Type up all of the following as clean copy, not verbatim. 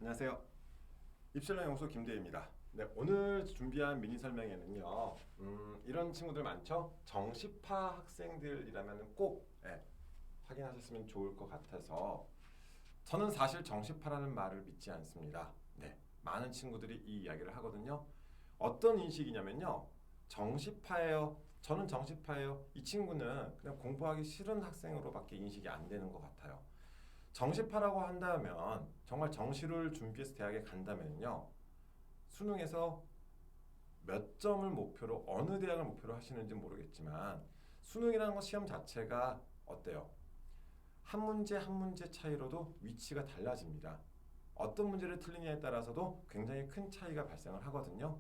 안녕하세요. 입실러 연구소 김대희입니다. 네, 오늘 준비한 미니 설명에는요, 이런 친구들 많죠? 정시파 학생들이라면 꼭 확인하셨으면 좋을 것 같아서 저는 사실 정시파라는 말을 믿지 않습니다. 네, 많은 친구들이 이 이야기를 하거든요. 어떤 인식이냐면요, 정시파예요. 저는 정시파예요. 이 친구는 그냥 공부하기 싫은 학생으로밖에 인식이 안 되는 것 같아요. 정시파라고 한다면 정말 정시를 준비해서 대학에 간다면요. 수능에서 몇 점을 목표로 어느 대학을 목표로 하시는지 모르겠지만 수능이라는 거 시험 자체가 어때요? 한 문제 한 문제 차이로도 위치가 달라집니다. 어떤 문제를 틀리냐에 따라서도 굉장히 큰 차이가 발생을 하거든요.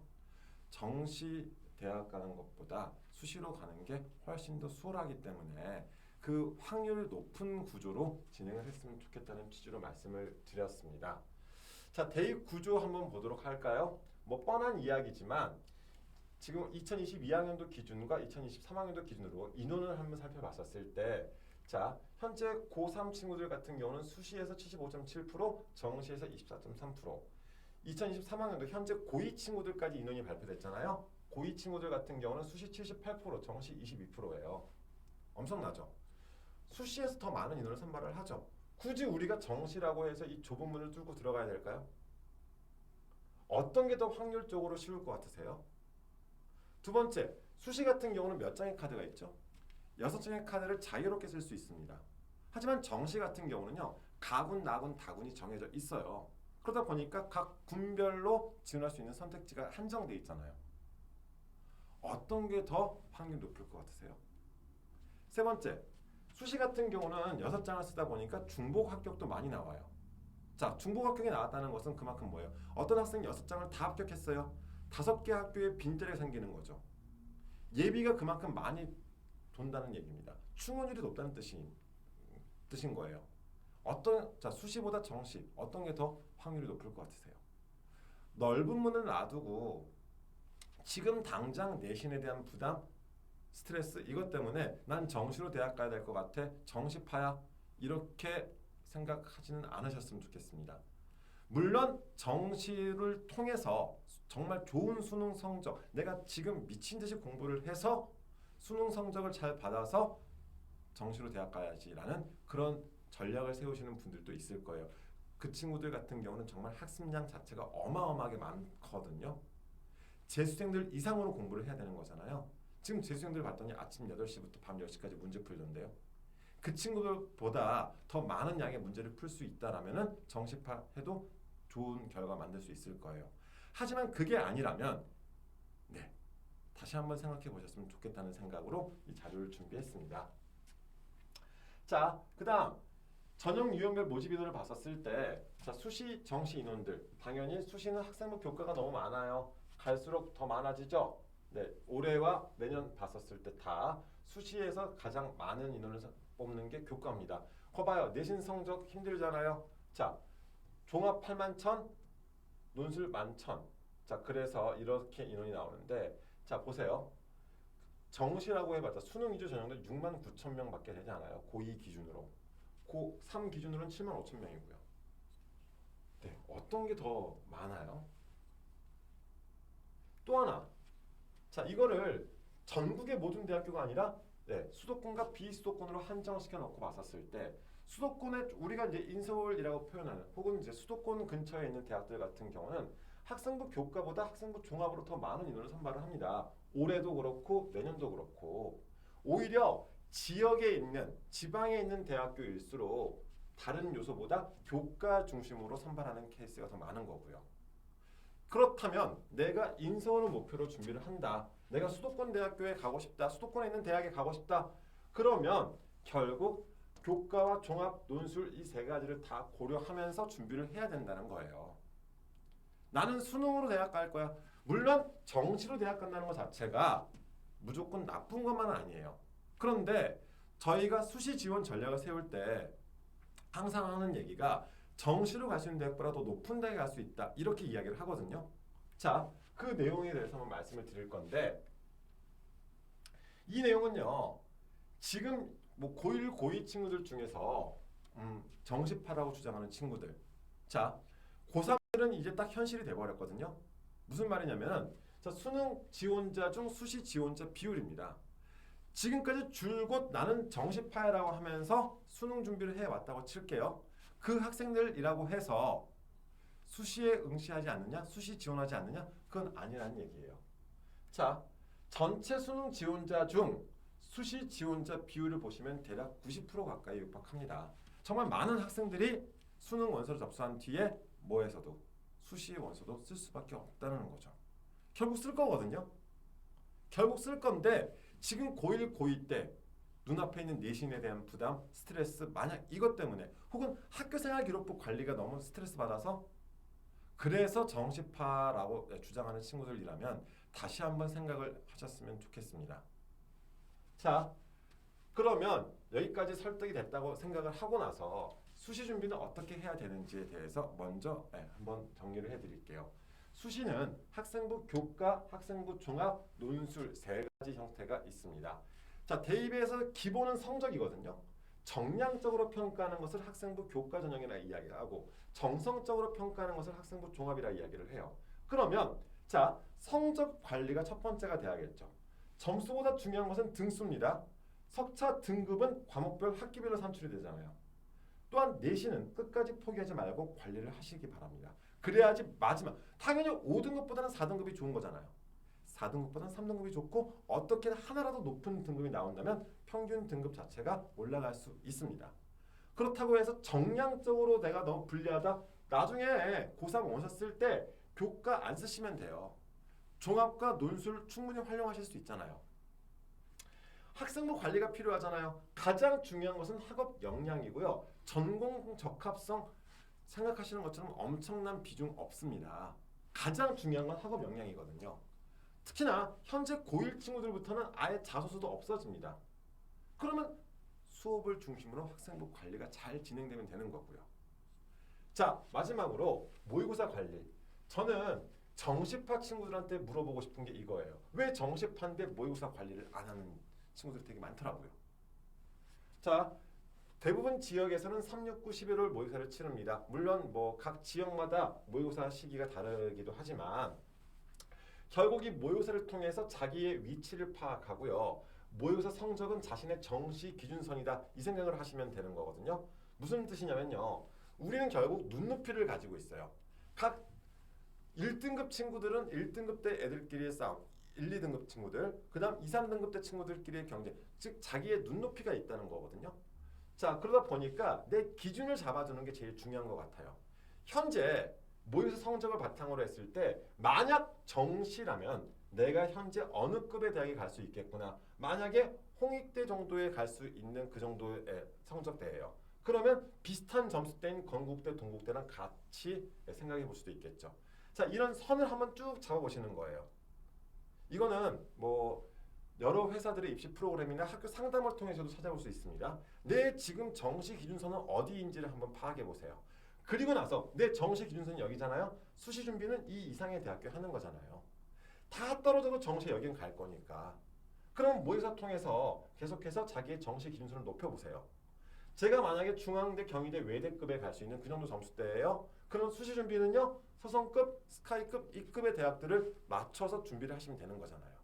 정시 대학 가는 것보다 수시로 가는 게 훨씬 더 수월하기 때문에 그 확률 높은 구조로 진행을 했으면 좋겠다는 취지로 말씀을 드렸습니다. 자, 대입 구조 한번 보도록 할까요? 뭐 뻔한 이야기지만 지금 2022학년도 기준과 2023학년도 기준으로 인원을 한번 살펴봤었을 때 자, 현재 고3 친구들 같은 경우는 수시에서 75.7%, 정시에서 24.3%, 2023학년도 현재 고2 친구들까지 인원이 발표됐잖아요. 고2 친구들 같은 경우는 수시 78%, 정시 22%예요. 엄청나죠? 수시에서 더 많은 인원을 선발을 하죠. 굳이 우리가 정시라고 해서 이 좁은 문을 뚫고 들어가야 될까요? 어떤 게 더 확률적으로 쉬울 것 같으세요? 두 번째, 수시 같은 경우는 몇 장의 카드가 있죠? 6장의 카드를 자유롭게 쓸 수 있습니다. 하지만 정시 같은 경우는요, 가군, 나군, 다군이 정해져 있어요. 그러다 보니까 각 군별로 지원할 수 있는 선택지가 한정돼 있잖아요. 어떤 게 더 확률 높을 것 같으세요? 세 번째, 수시 같은 경우는 6장을 쓰다 보니까 중복 합격도 많이 나와요. 자, 중복 합격이 나왔다는 것은 그만큼 뭐예요? 어떤 학생이 6장을 다 합격했어요. 5개 학교에 빈자리가 생기는 거죠. 예비가 그만큼 많이 돈다는 얘기입니다. 충원율이 높다는 뜻인 거예요. 자, 수시보다 정시 어떤 게 더 확률이 높을 것 같으세요? 넓은 문을 놔두고 지금 당장 내신에 대한 부담, 스트레스 이것 때문에 난 정시로 대학 가야 될 것 같아. 정시파야. 이렇게 생각하지는 않으셨으면 좋겠습니다. 물론 정시를 통해서 정말 좋은 수능 성적, 내가 지금 미친 듯이 공부를 해서 수능 성적을 잘 받아서 정시로 대학 가야지라는 그런 전략을 세우시는 분들도 있을 거예요. 그 친구들 같은 경우는 정말 학습량 자체가 어마어마하게 많거든요. 재수생들 이상으로 공부를 해야 되는 거잖아요. 지금 재수생들 봤더니 아침 8시부터 밤 10시까지 문제 풀던데요. 그 친구들보다 더 많은 양의 문제를 풀 수 있다라면은 정시파 해도 좋은 결과 만들 수 있을 거예요. 하지만 그게 아니라면 네, 다시 한번 생각해 보셨으면 좋겠다는 생각으로 이 자료를 준비했습니다. 자, 그다음 전형 유형별 모집 인원을 봤었을 때, 자, 수시, 정시 인원들 당연히 수시는 학생부 교과가 너무 많아요. 갈수록 더 많아지죠. 네, 올해와 내년 봤었을 때 다 수시에서 가장 많은 인원을 뽑는 게 교과입니다. 거봐요, 내신 성적 힘들잖아요. 자, 종합 8만 1천, 논술 11,000. 자, 그래서 이렇게 인원이 나오는데, 자, 보세요. 정시라고 해봤자 수능 위주 전형들 6만 9천 명밖에 되지 않아요. 고2 기준으로. 고3 기준으로는 7만 5천 명이고요. 네, 어떤 게 더 많아요? 또 하나. 자, 이거를 전국의 모든 대학교가 아니라 수도권과 비수도권으로 한정시켜 놓고 봤었을 때 수도권에 우리가 이제 인서울이라고 표현하는 혹은 이제 수도권 근처에 있는 대학들 같은 경우는 학생부 교과보다 학생부 종합으로 더 많은 인원을 선발을 합니다. 올해도 그렇고 내년도 그렇고 오히려 지역에 있는 지방에 있는 대학교일수록 다른 요소보다 교과 중심으로 선발하는 케이스가 더 많은 거고요. 그렇다면 내가 인서울을 목표로 준비를 한다. 내가 수도권 대학교에 가고 싶다. 수도권에 있는 대학에 가고 싶다. 그러면 결국 교과와 종합, 논술 이 세 가지를 다 고려하면서 준비를 해야 된다는 거예요. 나는 수능으로 대학 갈 거야. 물론 정시로 대학 간다는 것 자체가 무조건 나쁜 것만은 아니에요. 그런데 저희가 수시 지원 전략을 세울 때 항상 하는 얘기가 정시로 갈 수 있는 대학보다 더 높은 대학에 갈 수 있다. 이렇게 이야기를 하거든요. 자, 그 내용에 대해서 한번 말씀을 드릴 건데 이 내용은요. 지금 뭐 고1, 고2 친구들 중에서 정시파라고 주장하는 친구들 자, 고3들은 이제 딱 현실이 돼버렸거든요. 무슨 말이냐면 자, 수능 지원자 중 수시 지원자 비율입니다. 지금까지 줄곧 나는 정시파라고 하면서 수능 준비를 해왔다고 칠게요. 그 학생들이라고 해서 수시에 응시하지 않느냐? 수시 지원하지 않느냐? 그건 아니라는 얘기예요. 자, 전체 수능 지원자 중 수시 지원자 비율을 보시면 대략 90% 가까이 육박합니다. 정말 많은 학생들이 수능 원서를 접수한 뒤에 뭐에서도 수시 원서도 쓸 수밖에 없다는 거죠. 결국 쓸 거거든요. 결국 쓸 건데 지금 고1, 고2 때 눈앞에 있는 내신에 대한 부담, 스트레스 만약 이것 때문에 혹은 학교생활 기록부 관리가 너무 스트레스 받아서 그래서 정시파라고 주장하는 친구들이라면 다시 한번 생각을 하셨으면 좋겠습니다. 자, 그러면 여기까지 설득이 됐다고 생각을 하고 나서 수시 준비는 어떻게 해야 되는지에 대해서 먼저 한번 정리를 해드릴게요. 수시는 학생부 교과, 학생부 종합, 논술 세 가지 형태가 있습니다. 자, 대입에서 기본은 성적이거든요. 정량적으로 평가하는 것을 학생부 교과 전형이라 이야기를 하고 정성적으로 평가하는 것을 학생부 종합이라 이야기를 해요. 그러면 자, 성적 관리가 첫 번째가 돼야겠죠. 점수보다 중요한 것은 등수입니다. 석차 등급은 과목별 학기별로 산출이 되잖아요. 또한 내신은 끝까지 포기하지 말고 관리를 하시기 바랍니다. 그래야지 마지막 당연히 5등급보다는 4등급이 좋은 거잖아요. 4등급보다는 3등급이 좋고 어떻게 하나라도 높은 등급이 나온다면 평균 등급 자체가 올라갈 수 있습니다. 그렇다고 해서 정량적으로 내가 너무 불리하다. 나중에 고3 원서 쓸 때 교과 안 쓰시면 돼요. 종합과 논술 충분히 활용하실 수 있잖아요. 학생부 관리가 필요하잖아요. 가장 중요한 것은 학업 역량이고요. 전공 적합성 생각하시는 것처럼 엄청난 비중 없습니다. 가장 중요한 건 학업 역량이거든요. 특히나 현재 고1 친구들부터는 아예 자소서도 없어집니다. 그러면 수업을 중심으로 학생부 관리가 잘 진행되면 되는 거고요. 자, 마지막으로 모의고사 관리. 저는 정시파 친구들한테 물어보고 싶은 게 이거예요. 왜 정시파인데 모의고사 관리를 안 하는 친구들이 되게 많더라고요. 자, 대부분 지역에서는 3, 6, 9, 11월 모의고사를 치릅니다. 물론 뭐 각 지역마다 모의고사 시기가 다르기도 하지만 결국 이 모의고사를 통해서 자기의 위치를 파악하고요. 모의고사 성적은 자신의 정시 기준선이다. 이 생각을 하시면 되는 거거든요. 무슨 뜻이냐면요. 우리는 결국 눈높이를 가지고 있어요. 각 1등급 친구들은 1등급 때 애들끼리의 싸움, 1, 2등급 친구들, 그 다음 2, 3등급 때 친구들끼리의 경쟁, 즉 자기의 눈높이가 있다는 거거든요. 자, 그러다 보니까 내 기준을 잡아주는 게 제일 중요한 것 같아요. 현재 모의고사 성적을 바탕으로 했을 때 만약 정시라면 내가 현재 어느 급의 대학에 갈 수 있겠구나. 만약에 홍익대 정도에 갈 수 있는 그 정도의 성적대예요. 그러면 비슷한 점수대인 건국대, 동국대랑 같이 생각해 볼 수도 있겠죠. 자, 이런 선을 한번 쭉 잡아보시는 거예요. 이거는 뭐 여러 회사들의 입시 프로그램이나 학교 상담을 통해서도 찾아볼 수 있습니다. 내 지금 정시 기준선은 어디인지를 한번 파악해 보세요. 그리고 나서 내 정시 기준선이 여기잖아요. 수시 준비는 이 이상의 대학교 하는 거잖아요. 다 떨어져도 정시 여긴 갈 거니까. 그럼 모의고사 통해서 계속해서 자기의 정시 기준선을 높여보세요. 제가 만약에 중앙대, 경희대, 외대급에 갈 수 있는 그 정도 점수대예요. 그럼 수시 준비는요. 서성급, 스카이급, E급의 대학들을 맞춰서 준비를 하시면 되는 거잖아요.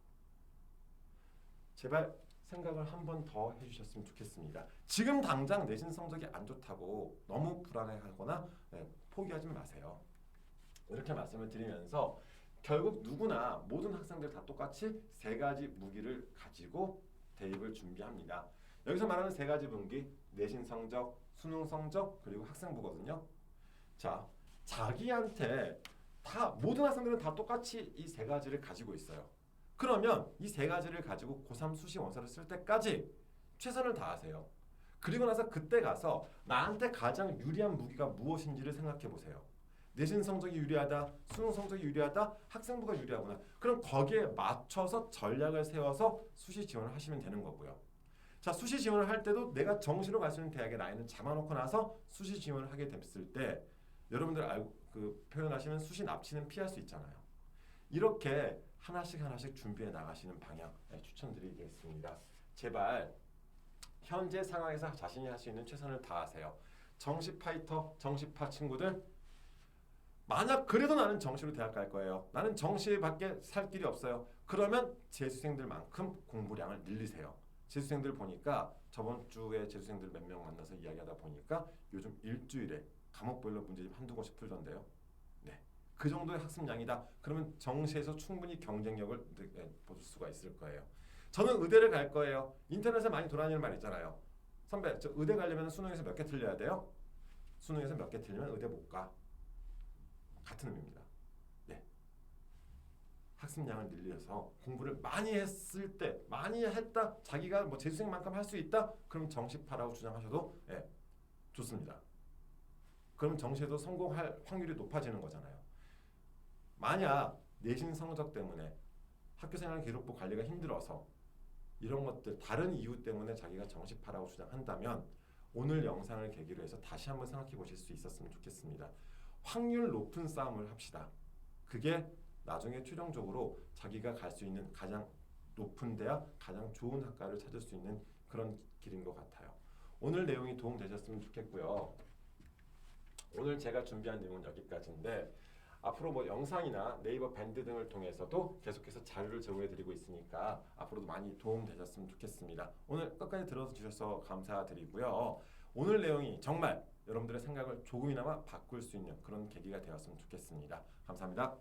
제발 생각을 한 번 더 해주셨으면 좋겠습니다. 지금 당장 내신 성적이 안 좋다고 너무 불안해하거나 포기하지 마세요. 이렇게 말씀을 드리면서 결국 누구나 모든 학생들 다 똑같이 세 가지 무기를 가지고 대입을 준비합니다. 여기서 말하는 세 가지 무기, 내신 성적, 수능 성적, 그리고 학생부거든요. 자, 자기한테 다 모든 학생들은 다 똑같이 이 세 가지를 가지고 있어요. 그러면 이 세 가지를 가지고 고3 수시 원서를 쓸 때까지 최선을 다하세요. 그리고 나서 그때 가서 나한테 가장 유리한 무기가 무엇인지를 생각해 보세요. 내신 성적이 유리하다, 수능 성적이 유리하다, 학생부가 유리하구나. 그럼 거기에 맞춰서 전략을 세워서 수시 지원을 하시면 되는 거고요. 자, 수시 지원을 할 때도 내가 정시로 갈 수 있는 대학의 라인을 잡아놓고 나서 수시 지원을 하게 됐을 때 여러분들 알고 표현하시면 수시 납치는 피할 수 있잖아요. 이렇게 하나씩 준비해 나가시는 방향 추천드리겠습니다. 제발 현재 상황에서 자신이 할 수 있는 최선을 다하세요. 정시 파이터, 정시파 친구들 만약 그래도 나는 정시로 대학 갈 거예요. 나는 정시밖에 살 길이 없어요. 그러면 재수생들만큼 공부량을 늘리세요. 재수생들 보니까 저번 주에 재수생들 몇 명 만나서 이야기하다 보니까 요즘 일주일에 과목별로 문제집 한두 권씩 풀던데요. 네, 그 정도의 학습량이다. 그러면 정시에서 충분히 경쟁력을 볼 수가 있을 거예요. 저는 의대를 갈 거예요. 인터넷에 많이 돌아다니는 말 있잖아요. 선배, 저 의대 가려면 수능에서 몇 개 틀려야 돼요? 수능에서 몇 개 틀리면 의대 못 가. 같은 의미입니다. 네. 학습량을 늘려서 공부를 많이 했을 때, 많이 했다, 자기가 뭐 재수생만큼 할 수 있다, 그럼 정시파라고 주장하셔도 좋습니다. 그럼 정시에도 성공할 확률이 높아지는 거잖아요. 만약 내신 성적 때문에 학교생활 기록부 관리가 힘들어서 이런 것들 다른 이유 때문에 자기가 정시파라고 주장한다면 오늘 영상을 계기로 해서 다시 한번 생각해 보실 수 있었으면 좋겠습니다. 확률 높은 싸움을 합시다. 그게 나중에 최종적으로 자기가 갈 수 있는 가장 높은 대학, 가장 좋은 학과를 찾을 수 있는 그런 길인 것 같아요. 오늘 내용이 도움 되셨으면 좋겠고요. 오늘 제가 준비한 내용은 여기까지인데 앞으로 뭐 영상이나 네이버 밴드 등을 통해서도 계속해서 자료를 제공해드리고 있으니까 앞으로도 많이 도움 되셨으면 좋겠습니다. 오늘 끝까지 들어주셔서 감사드리고요. 오늘 내용이 정말 여러분들의 생각을 조금이나마 바꿀 수 있는 그런 계기가 되었으면 좋겠습니다. 감사합니다.